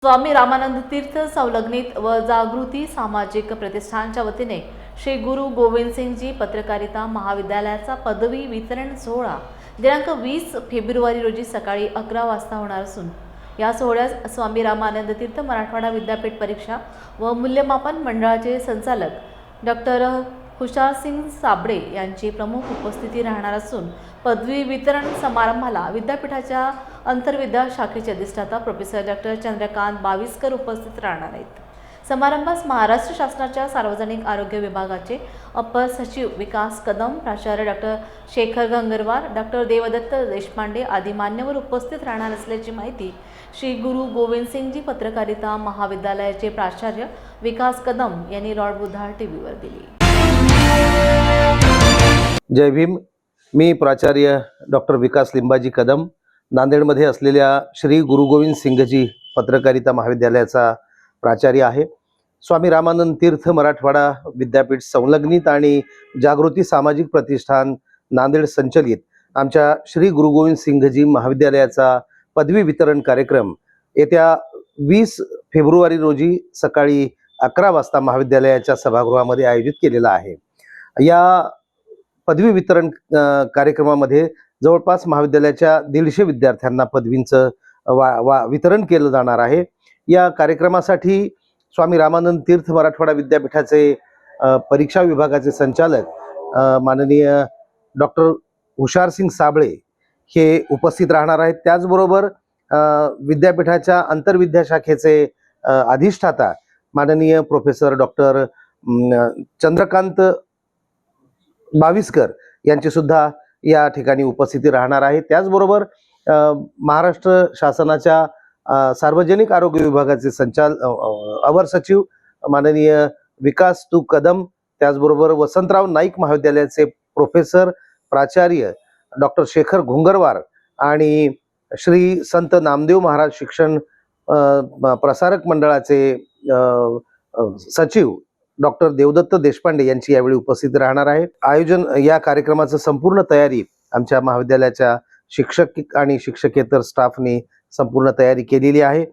स्वामी रामानंद तीर्थ संलग्नित व जागृती सामाजिक प्रतिष्ठानच्या वतीने श्री गुरु गोविंद सिंगजी पत्रकारिता महाविद्यालयाचा पदवी वितरण सोहळा दिनांक 20 फेब्रुवारी रोजी सकाळी 11 वाजता होणार असून या सोहळ्यास स्वामी रामानंद तीर्थ मराठवाडा विद्यापीठ परीक्षा व मूल्यमापन मंडळाचे संचालक डॉक्टर हुशारसिंग साबळे यांची प्रमुख उपस्थिती राहणार असून पदवी वितरण समारंभाला विद्यापीठाच्या अंतर्विद्या शाखेचे अधिष्ठाता प्रोफेसर डॉक्टर चंद्रकांत बाविस्कर उपस्थित राहणार आहेत। समारंभास महाराष्ट्र शासनाच्या सार्वजनिक आरोग्य विभागाचे अपर सचिव विकास कदम, प्राचार्य डॉक्टर शेखर गंगरवार, डॉक्टर देवदत्त देशपांडे आदी मान्यवर उपस्थित राहणार असल्याची माहिती श्री गुरु गोविंद सिंगजी पत्रकारिता महाविद्यालयाचे प्राचार्य विकास कदम यांनी रॉड बुधाळ टीव्हीवर दिली। जय भीम। मी प्राचार्य डॉक्टर विकास लिंबाजी कदम, नांदेडमध्ये असलेल्या श्री गुरु गोविंद सिंगजी पत्रकारिता महाविद्यालयाचा प्राचार्य आहे। स्वामी रामानंद तीर्थ मराठवाडा विद्यापीठ संलग्नित आणि जागृती सामाजिक प्रतिष्ठान नांदेड संचलित आमच्या श्री गुरु गोविंद सिंगजी महाविद्यालयाचा पदवी वितरण कार्यक्रम येत्या 20 फेब्रुवारी रोजी सकाळी 11 वाजता महाविद्यालयाच्या सभागृहामध्ये आयोजित केलेला आहे। या पदवी वितरण कार्यक्रमामध्ये जवळपास महाविद्यालयाच्या 150 विद्यार्थ्यांना पदवींचं वितरण केलं जाणार आहे। या कार्यक्रमासाठी स्वामी रामानंद तीर्थ मराठवाडा विद्यापीठाचे परीक्षा विभागाचे संचालक माननीय डॉक्टर हुशारसिंग साबळे हे उपस्थित राहणार आहेत। त्याचबरोबर विद्यापीठाच्या अंतर्विद्या शाखेचे अधिष्ठाता माननीय प्रोफेसर डॉक्टर चंद्रकांत बाविस्कर यांची सुद्धा या ठिकाणी उपस्थिती राहणार आहे। त्याचबरोबर महाराष्ट्र शासनाच्या सार्वजनिक आरोग्य विभागाचे अवर सचिव माननीय विकास कदम, त्याचबरोबर वसंतराव नाईक महाविद्यालयाचे प्रोफेसर प्राचार्य डॉक्टर शेखर घोंगरवार आणि श्री संत नामदेव महाराज शिक्षण प्रसारक मंडळाचे सचिव डॉक्टर देवदत्त देशपांडे यांची यावेळी उपस्थिती राहणार आहे। आयोजन या कार्यक्रमाचं संपूर्ण तयारी आमच्या महाविद्यालयाच्या शिक्षक आणि शिक्षकेतर स्टाफने संपूर्ण तयारी केलेली आहे।